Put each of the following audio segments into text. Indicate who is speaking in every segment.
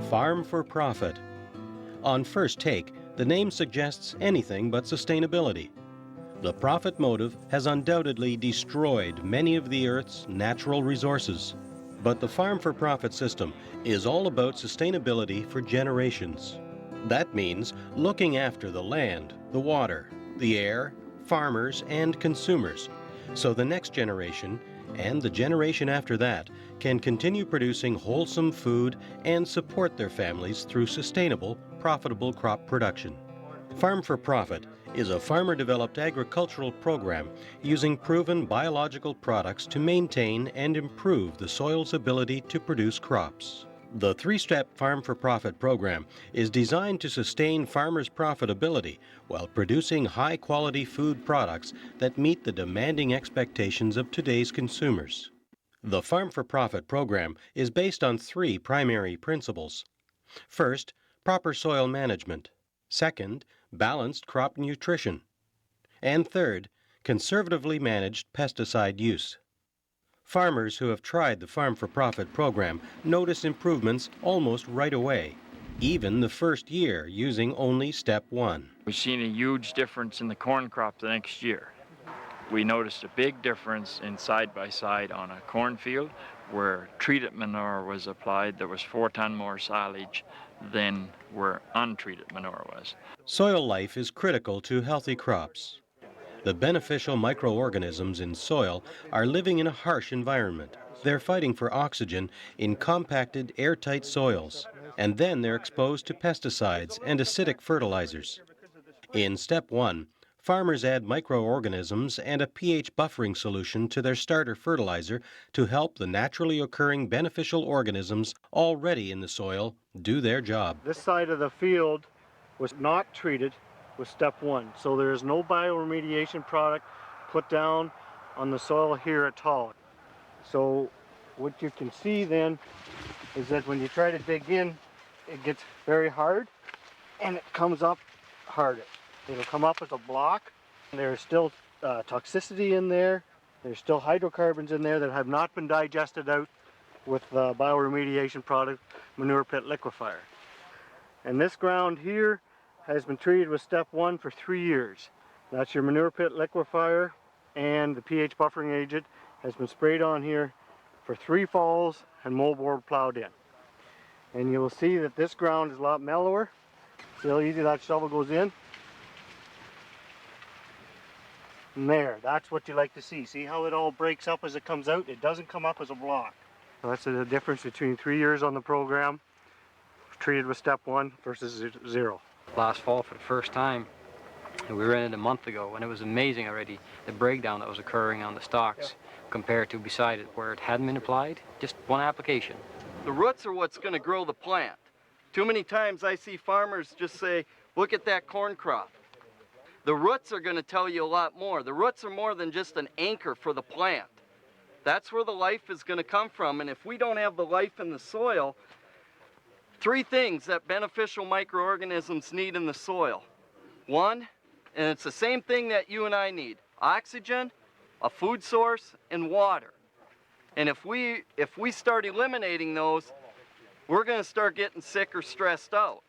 Speaker 1: Farm for profit. On first take, the name suggests anything but sustainability. The profit motive has undoubtedly destroyed many of the Earth's natural resources. But the farm for profit system is all about sustainability for generations. That means looking after the land, the water, the air, farmers, and consumers, so the next generation and the generation after that can continue producing wholesome food and support their families through sustainable, profitable crop production. Farm for Profit is a farmer-developed agricultural program using proven biological products to maintain and improve the soil's ability to produce crops. The three-step Farm for Profit program is designed to sustain farmers' profitability while producing high-quality food products that meet the demanding expectations of today's consumers. The Farm for Profit program is based on three primary principles. First, proper soil management. Second, balanced crop nutrition. And third, conservatively managed pesticide use. Farmers who have tried the Farm for Profit program notice improvements almost right away, even the first year using only step one.
Speaker 2: We've seen a huge difference in the corn crop the next year. We noticed a big difference in side-by-side on a cornfield where treated manure was applied. There was 4 tons more silage than where untreated manure was.
Speaker 1: Soil life is critical to healthy crops. The beneficial microorganisms in soil are living in a harsh environment. They're fighting for oxygen in compacted, airtight soils, and then they're exposed to pesticides and acidic fertilizers. In step one, farmers add microorganisms and a pH buffering solution to their starter fertilizer to help the naturally occurring beneficial organisms already in the soil do their job.
Speaker 3: This side of the field was not treated with step one, so there is no bioremediation product put down on the soil here at all. So what you can see then is that when you try to dig in, it gets very hard and it comes up harder. It'll come up as a block. There's still toxicity in there. There's still hydrocarbons in there that have not been digested out with the bioremediation product, manure pit liquefier. And this ground here has been treated with step one for 3 years. That's your manure pit liquefier, and the pH buffering agent has been sprayed on here for 3 falls and moldboard plowed in. And you will see that this ground is a lot mellower. See how easy that shovel goes in? And there, that's what you like to see. See how it all breaks up as it comes out? It doesn't come up as a block. So that's the difference between 3 years on the program, treated with step one versus 0.
Speaker 4: Last fall for the first time, we ran it a month ago, and it was amazing already, the breakdown that was occurring on the stalks compared to beside it where it hadn't been applied, just one application.
Speaker 5: The roots are what's going to grow the plant. Too many times I see farmers just say, look at that corn crop. The roots are going to tell you a lot more. The roots are more than just an anchor for the plant. That's where the life is going to come from, and if we don't have the life in the soil, 3 things that beneficial microorganisms need in the soil. 1, and it's the same thing that you and I need, oxygen, a food source, and water. And if we start eliminating those, we're going to start getting sick or stressed out.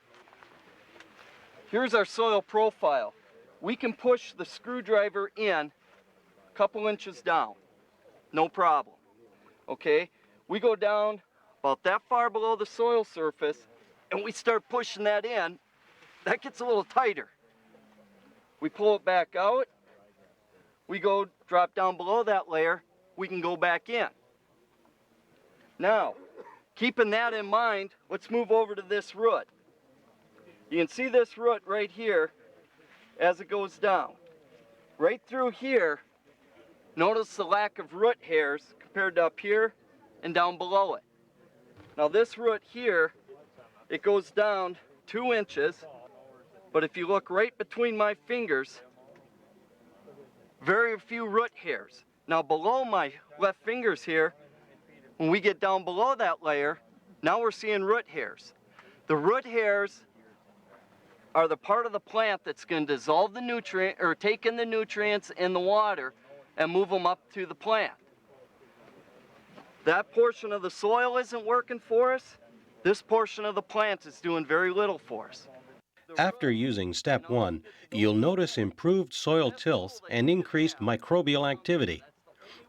Speaker 5: Here's our soil profile. We can push the screwdriver in a couple inches down, no problem. Okay, we go down about that far below the soil surface and we start pushing that in, that gets a little tighter. We pull it back out, we go drop down below that layer, we can go back in. Now, keeping that in mind, let's move over to this root. You can see this root right here as it goes down. Right through here, notice the lack of root hairs compared to up here and down below it. Now this root here, it goes down 2 inches, but if you look right between my fingers, very few root hairs. Now below my left fingers here, when we get down below that layer, now we're seeing root hairs. The root hairs are the part of the plant that's going to dissolve the nutrient, or take in the nutrients in the water and move them up to the plant. That portion of the soil isn't working for us. This portion of the plant is doing very little for us.
Speaker 1: After using step 1, you'll notice improved soil tilth and increased microbial activity.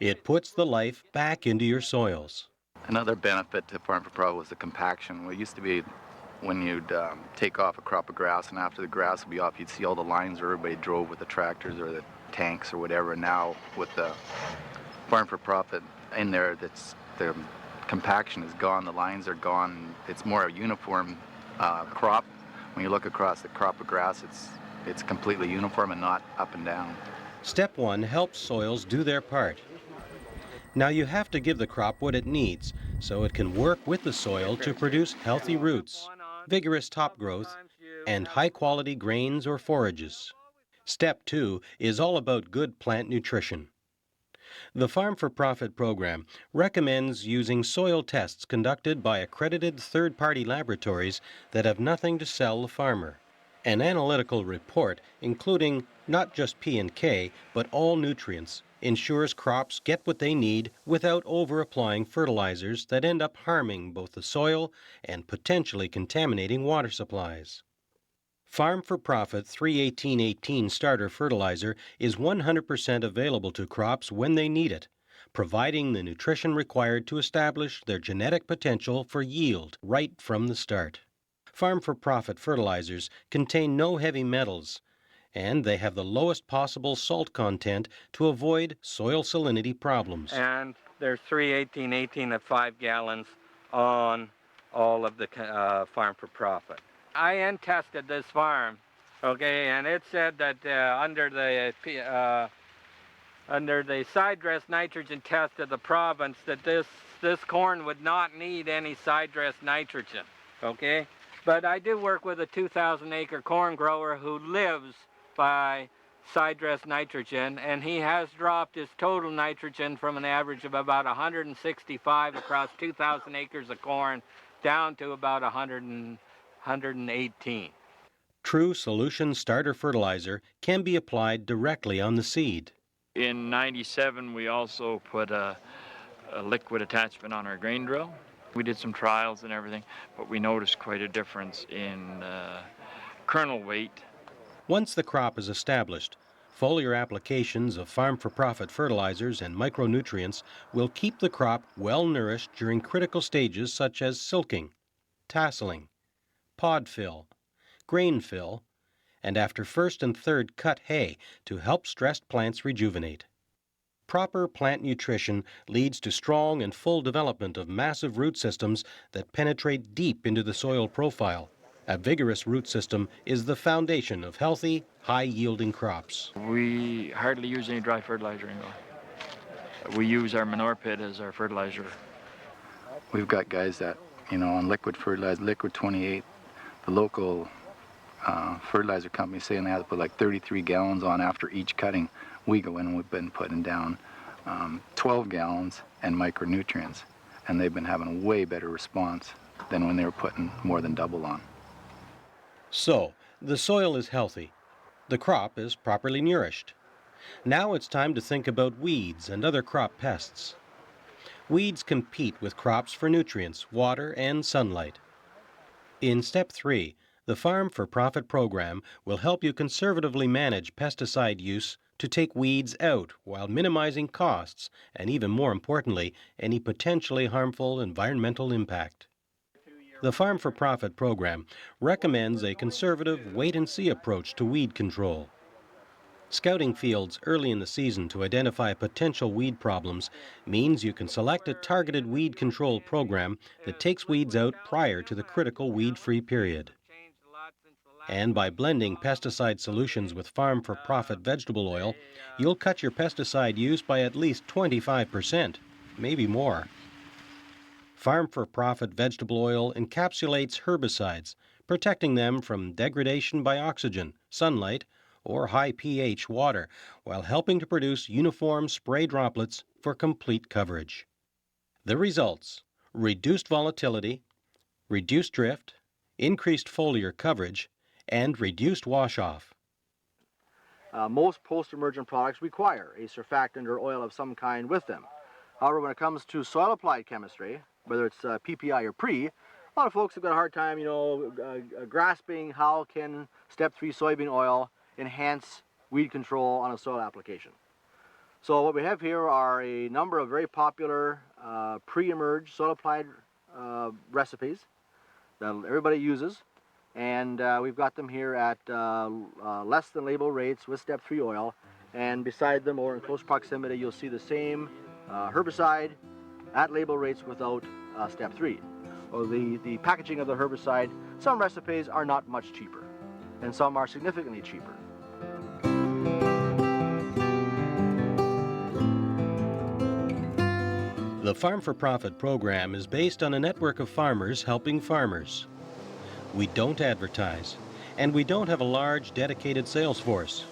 Speaker 1: It puts the life back into your soils.
Speaker 6: Another benefit to Farm for Profit was the compaction. Well, it used to be when you'd take off a crop of grass, and after the grass would be off, you'd see all the lines where everybody drove with the tractors or the tanks or whatever. Now with the Farm for Profit in there, the compaction is gone, the lines are gone. It's more a uniform crop. When you look across the crop of grass, it's completely uniform and not up and down.
Speaker 1: Step 1 helps soils do their part. Now you have to give the crop what it needs so it can work with the soil to produce healthy roots, vigorous top growth, and high-quality grains or forages. Step 2 is all about good plant nutrition. The Farm for Profit program recommends using soil tests conducted by accredited third-party laboratories that have nothing to sell the farmer. An analytical report, including not just P and K, but all nutrients, ensures crops get what they need without over-applying fertilizers that end up harming both the soil and potentially contaminating water supplies. Farm for Profit 31818 starter fertilizer is 100% available to crops when they need it, providing the nutrition required to establish their genetic potential for yield right from the start. Farm for Profit fertilizers contain no heavy metals, and they have the lowest possible salt content to avoid soil salinity problems.
Speaker 7: And there's 31818 at 5 gallons on all of the Farm for Profit. I end tested this farm, okay, and it said that under the side dress nitrogen test of the province that this corn would not need any side dress nitrogen, okay? But I do work with a 2,000 acre corn grower who lives by side dress nitrogen, and he has dropped his total nitrogen from an average of about 165 across 2,000 acres of corn down to about 118.
Speaker 1: True Solution starter fertilizer can be applied directly on the seed.
Speaker 2: In '97, we also put a liquid attachment on our grain drill. We did some trials and everything, but we noticed quite a difference in kernel weight.
Speaker 1: Once the crop is established, foliar applications of Farm for Profit fertilizers and micronutrients will keep the crop well nourished during critical stages such as silking, tasseling, pod fill, grain fill, and after first and third cut hay to help stressed plants rejuvenate. Proper plant nutrition leads to strong and full development of massive root systems that penetrate deep into the soil profile. A vigorous root system is the foundation of healthy, high-yielding crops.
Speaker 2: We hardly use any dry fertilizer anymore. We use our manure pit as our fertilizer.
Speaker 6: We've got guys that, on liquid fertilizer, liquid 28, the local fertilizer company saying they have to put like 33 gallons on after each cutting. We go in and we've been putting down 12 gallons and micronutrients, and they've been having a way better response than when they were putting more than double on.
Speaker 1: So, the soil is healthy. The crop is properly nourished. Now it's time to think about weeds and other crop pests. Weeds compete with crops for nutrients, water, and sunlight. In Step 3, the Farm for Profit program will help you conservatively manage pesticide use to take weeds out while minimizing costs and, even more importantly, any potentially harmful environmental impact. The Farm for Profit program recommends a conservative wait-and-see approach to weed control. Scouting fields early in the season to identify potential weed problems means you can select a targeted weed control program that takes weeds out prior to the critical weed-free period. And by blending pesticide solutions with Farm for Profit vegetable oil, you'll cut your pesticide use by at least 25%, maybe more. Farm for Profit vegetable oil encapsulates herbicides, protecting them from degradation by oxygen, sunlight, or high pH water, while helping to produce uniform spray droplets for complete coverage. The results: reduced volatility, reduced drift, increased foliar coverage, and reduced wash-off.
Speaker 8: Most post-emergent products require a surfactant or oil of some kind with them. However, when it comes to soil-applied chemistry, whether it's PPI or pre, a lot of folks have got a hard time, grasping how can Step 3 soybean oil enhance weed control on a soil application. So what we have here are a number of very popular pre-emerge soil-applied recipes that everybody uses. And we've got them here at less than label rates with Step 3 oil. And beside them, or in close proximity, you'll see the same herbicide at label rates without Step 3. Or the packaging of the herbicide, some recipes are not much cheaper, and some are significantly cheaper.
Speaker 1: The Farm for Profit program is based on a network of farmers helping farmers. We don't advertise, and we don't have a large dedicated sales force.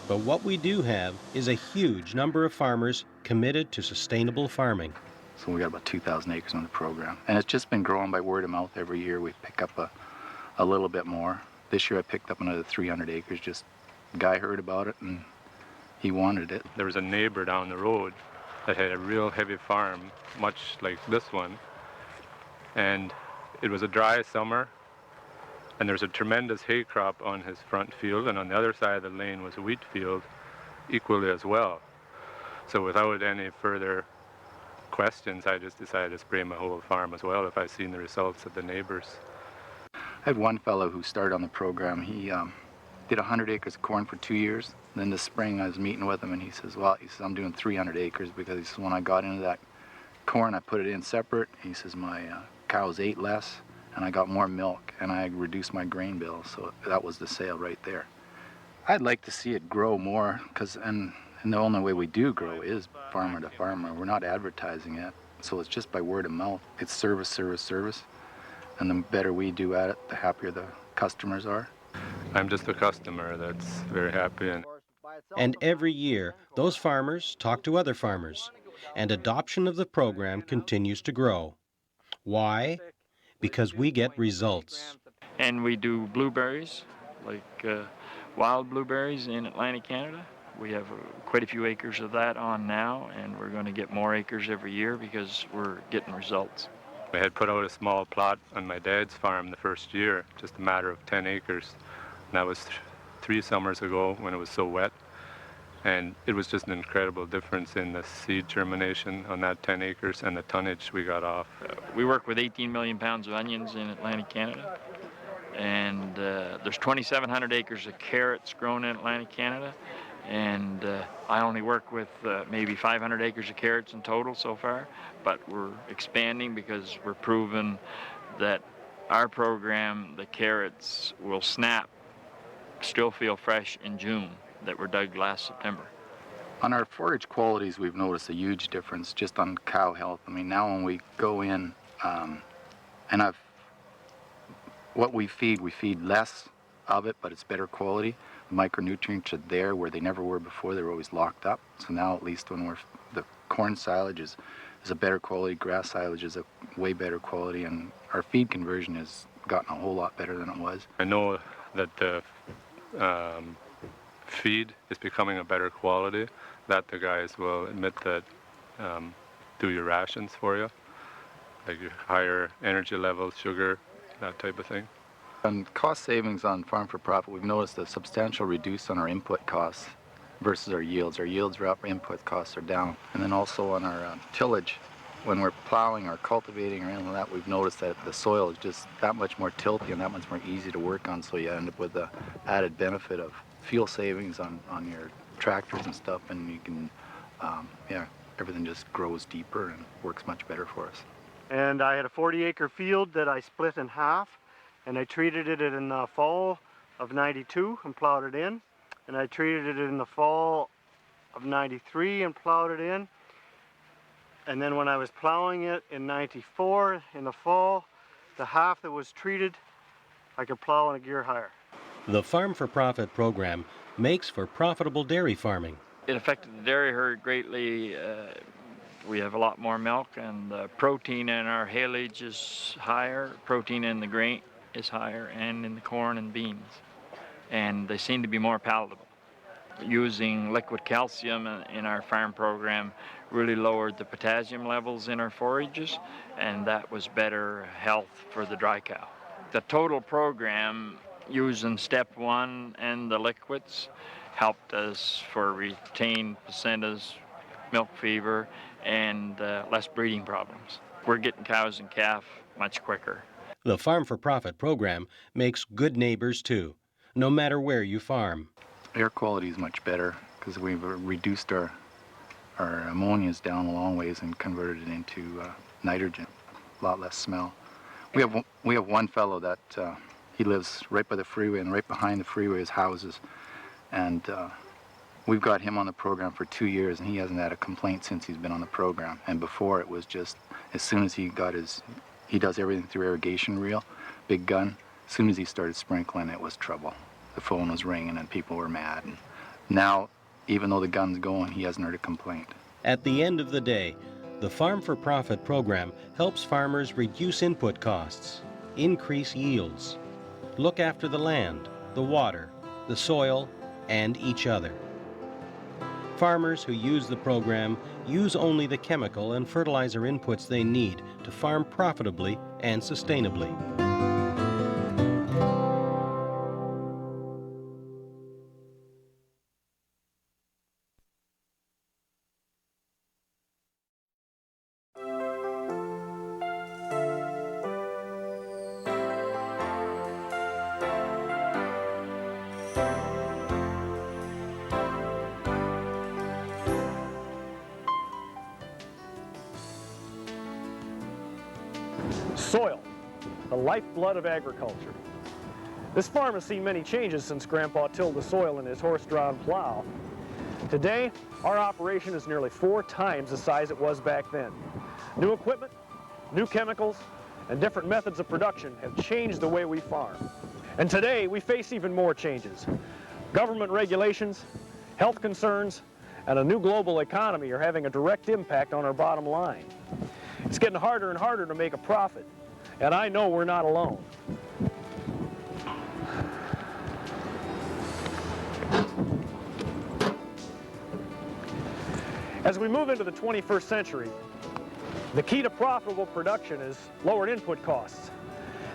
Speaker 1: But what we do have is a huge number of farmers committed to sustainable farming.
Speaker 6: So we got about 2,000 acres on the program. And it's just been growing by word of mouth every year. We pick up a little bit more. This year I picked up another 300 acres. Just a guy heard about it and he wanted it.
Speaker 9: There was a neighbor down the road that had a real heavy farm, much like this one. And it was a dry summer. And there's a tremendous hay crop on his front field, and on the other side of the lane was a wheat field equally as well. So without any further questions, I just decided to spray my whole farm as well if I seen the results of the neighbors.
Speaker 6: I had one fellow who started on the program. He did 100 acres of corn for 2 years. And then this spring I was meeting with him and he says, I'm doing 300 acres because he says, when I got into that corn, I put it in separate. He says, my cows ate less and I got more milk and I reduced my grain bill. So that was the sale right there. I'd like to see it grow more and the only way we do grow is farmer to farmer. We're not advertising it. So it's just by word of mouth. It's service, service, service. And the better we do at it, the happier the customers are.
Speaker 9: I'm just a customer that's very happy.
Speaker 1: And every year, those farmers talk to other farmers, and adoption of the program continues to grow. Why? Because we get results.
Speaker 2: And we do blueberries, like wild blueberries in Atlantic Canada. We have quite a few acres of that on now, and we're going to get more acres every year because we're getting results.
Speaker 9: I had put out a small plot on my dad's farm the first year, just a matter of 10 acres. And that was 3 summers ago when it was so wet. And it was just an incredible difference in the seed germination on that 10 acres and the tonnage we got off.
Speaker 2: We work with 18 million pounds of onions in Atlantic Canada. And there's 2,700 acres of carrots grown in Atlantic Canada. And I only work with maybe 500 acres of carrots in total so far, but we're expanding because we're proven that our program, the carrots, will snap, still feel fresh in June, that were dug last September.
Speaker 6: On our forage qualities, we've noticed a huge difference just on cow health. I mean, now when we go in, what we feed less of it, but it's better quality. The micronutrients are there where they never were before. They were always locked up. So now at least when the corn silage is a better quality, grass silage is a way better quality, and our feed conversion has gotten a whole lot better than it was.
Speaker 9: I know that the feed is becoming a better quality, that the guys will admit that do your rations for you, like your higher energy levels, sugar, that type of thing.
Speaker 6: On cost savings on Farm for Profit, we've noticed a substantial reduce on our input costs versus our yields. Our yields are up, our input costs are down. And then also on our tillage, when we're plowing or cultivating or anything like that, we've noticed that the soil is just that much more tilty and that much more easy to work on, so you end up with the added benefit of fuel savings on your tractors and stuff, and you can, everything just grows deeper and works much better for us.
Speaker 3: And I had a 40-acre field that I split in half, and I treated it in the fall of '92 and plowed it in, and I treated it in the fall of '93 and plowed it in. And then when I was plowing it in '94 in the fall, the half that was treated, I could plow in a gear higher.
Speaker 1: The Farm for Profit program makes for profitable dairy farming.
Speaker 2: It affected the dairy herd greatly. We have a lot more milk, and the protein in our haylage is higher. Protein in the grain is higher, and in the corn and beans. And they seem to be more palatable. Using liquid calcium in our farm program really lowered the potassium levels in our forages, and that was better health for the dry cow. The total program using step 1 and the liquids helped us for retained placentas, milk fever, and less breeding problems. We're getting cows and calf much quicker.
Speaker 1: The Farm for Profit program makes good neighbors too, no matter where you farm.
Speaker 6: Air quality is much better because we've reduced our ammonias down a long ways and converted it into nitrogen. A lot less smell. We have one fellow that he lives right by the freeway, and right behind the freeway is houses, and we've got him on the program for 2 years, and he hasn't had a complaint since he's been on the program. And before, it was just as soon as he does everything through irrigation reel, big gun. As soon as he started sprinkling, it was trouble. The phone was ringing and people were mad. And now, even though the gun's going, he hasn't heard a complaint.
Speaker 1: At the end of the day, the Farm for Profit program helps farmers reduce input costs, increase yields, look after the land, the water, the soil, and each other. Farmers who use the program use only the chemical and fertilizer inputs they need to farm profitably and sustainably.
Speaker 10: Soil, the lifeblood of agriculture. This farm has seen many changes since Grandpa tilled the soil in his horse-drawn plow. Today, our operation is nearly 4 times the size it was back then. New equipment, new chemicals, and different methods of production have changed the way we farm. And today, we face even more changes. Government regulations, health concerns, and a new global economy are having a direct impact on our bottom line. It's getting harder and harder to make a profit, and I know we're not alone. As we move into the 21st century, the key to profitable production is lowered input costs.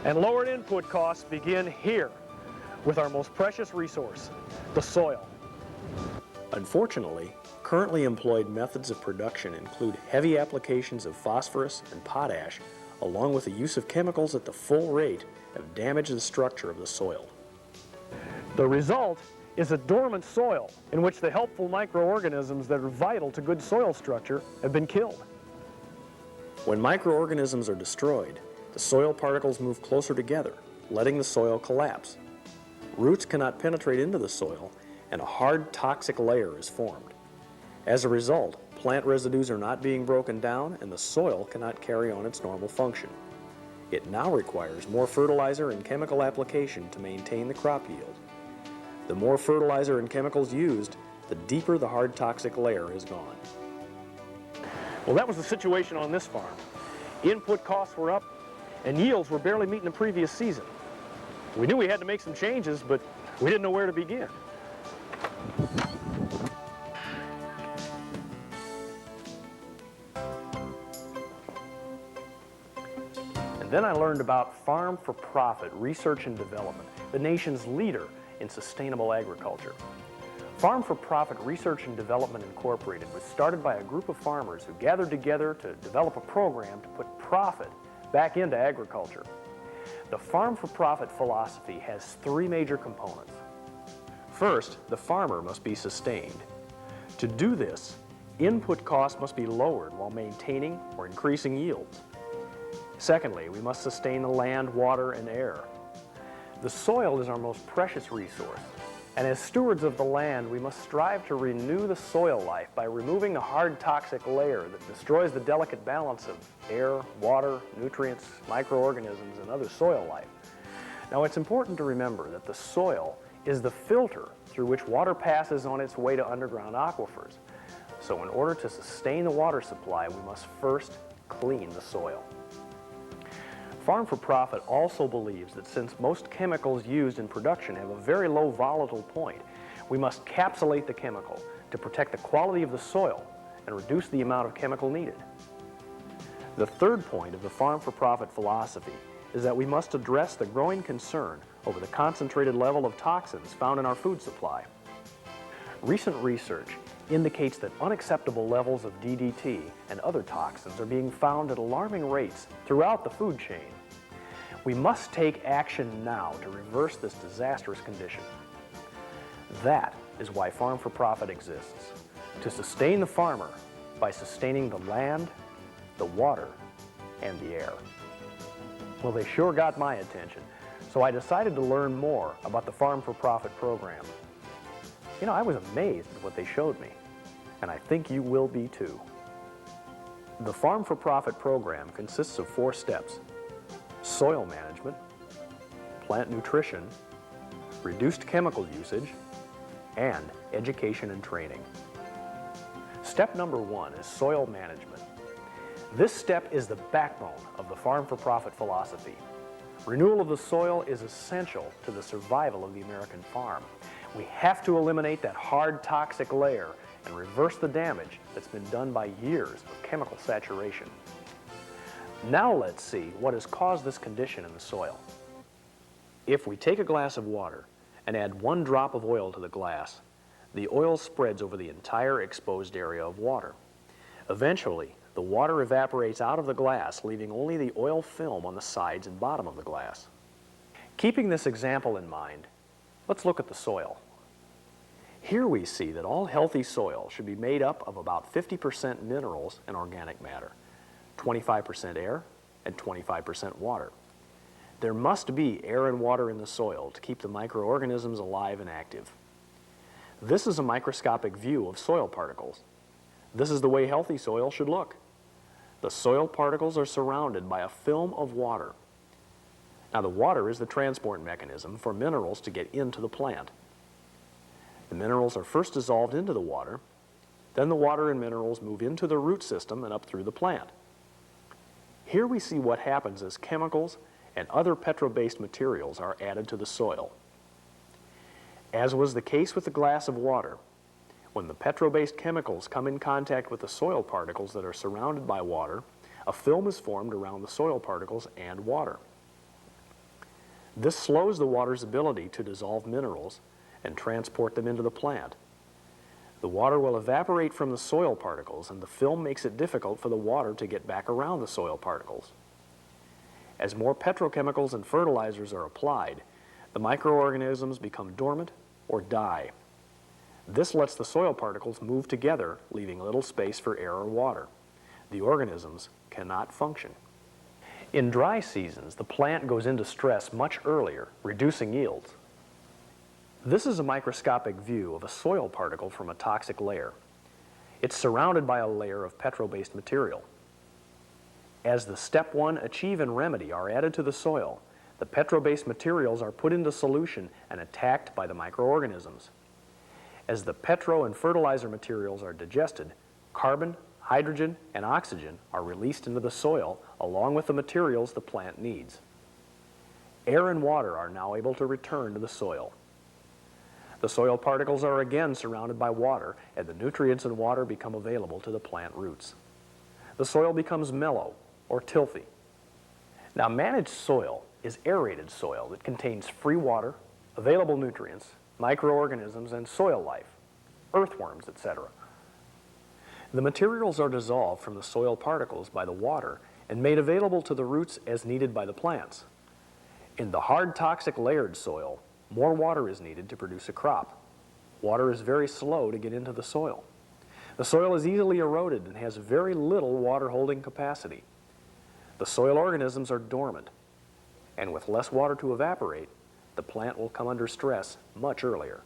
Speaker 10: And lowered input costs begin here with our most precious resource, the soil. Unfortunately, currently employed methods of production include heavy applications of phosphorus and potash, along with the use of chemicals at the full rate, have damaged the structure of the soil. The result is a dormant soil in which the helpful microorganisms that are vital to good soil structure have been killed. When microorganisms are destroyed, the soil particles move closer together, letting the soil collapse. Roots cannot penetrate into the soil, and a hard toxic layer is formed. As a result, plant residues are not being broken down, and the soil cannot carry on its normal function. It now requires more fertilizer and chemical application to maintain the crop yield. The more fertilizer and chemicals used, the deeper the hard toxic layer has gone. Well, that was the situation on this farm. Input costs were up, and yields were barely meeting the previous season. We knew we had to make some changes, but we didn't know where to begin. And then I learned about Farm for Profit Research and Development, the nation's leader in sustainable agriculture. Farm for Profit Research and Development Incorporated was started by a group of farmers who gathered together to develop a program to put profit back into agriculture. The Farm for Profit philosophy has 3 major components. First, the farmer must be sustained. To do this, input costs must be lowered while maintaining or increasing yields. Secondly, we must sustain the land, water, and air. The soil is our most precious resource, and as stewards of the land, we must strive to renew the soil life by removing the hard toxic layer that destroys the delicate balance of air, water, nutrients, microorganisms, and other soil life. Now, it's important to remember that the soil is the filter through which water passes on its way to underground aquifers. So in order to sustain the water supply, we must first clean the soil. Farm for Profit also believes that since most chemicals used in production have a very low volatile point, we must capsulate the chemical to protect the quality of the soil and reduce the amount of chemical needed. The third point of the Farm for Profit philosophy is that we must address the growing concern over the concentrated level of toxins found in our food supply. Recent research indicates that unacceptable levels of DDT and other toxins are being found at alarming rates throughout the food chain. We must take action now to reverse this disastrous condition. That is why Farm for Profit exists, to sustain the farmer by sustaining the land, the water, and the air. Well, they sure got my attention, so I decided to learn more about the Farm for Profit program. You know, I was amazed at what they showed me, and I think you will be too. The Farm for Profit program consists of 4 steps: soil management, plant nutrition, reduced chemical usage, and education and training. Step number 1 is soil management. This step is the backbone of the Farm for Profit philosophy. Renewal of the soil is essential to the survival of the American farm. We have to eliminate that hard toxic layer and reverse the damage that's been done by years of chemical saturation. Now let's see what has caused this condition in the soil. If we take a glass of water and add 1 drop of oil to the glass, the oil spreads over the entire exposed area of water. Eventually, the water evaporates out of the glass, leaving only the oil film on the sides and bottom of the glass. Keeping this example in mind, let's look at the soil. Here we see that all healthy soil should be made up of about 50% minerals and organic matter, 25% air, and 25% water. There must be air and water in the soil to keep the microorganisms alive and active. This is a microscopic view of soil particles. This is the way healthy soil should look. The soil particles are surrounded by a film of water. Now, the water is the transport mechanism for minerals to get into the plant. The minerals are first dissolved into the water, then the water and minerals move into the root system and up through the plant. Here we see what happens as chemicals and other petro-based materials are added to the soil. As was the case with the glass of water, when the petro-based chemicals come in contact with the soil particles that are surrounded by water, a film is formed around the soil particles and water. This slows the water's ability to dissolve minerals and transport them into the plant. The water will evaporate from the soil particles, and the film makes it difficult for the water to get back around the soil particles. As more petrochemicals and fertilizers are applied, the microorganisms become dormant or die. This lets the soil particles move together, leaving little space for air or water. The organisms cannot function. In dry seasons, the plant goes into stress much earlier, reducing yields. This is a microscopic view of a soil particle from a toxic layer. It's surrounded by a layer of petro-based material. As the step 1 achieve and remedy are added to the soil, the petro-based materials are put into solution and attacked by the microorganisms. As the petro and fertilizer materials are digested, carbon, hydrogen, and oxygen are released into the soil along with the materials the plant needs. Air and water are now able to return to the soil. The soil particles are again surrounded by water, and the nutrients in water become available to the plant roots. The soil becomes mellow or tilthy. Now, managed soil is aerated soil that contains free water, available nutrients, microorganisms, and soil life, earthworms, etc. The materials are dissolved from the soil particles by the water and made available to the roots as needed by the plants. In the hard toxic layered soil, more water is needed to produce a crop. Water is very slow to get into the soil. The soil is easily eroded and has very little water holding capacity. The soil organisms are dormant, and with less water to evaporate, the plant will come under stress much earlier.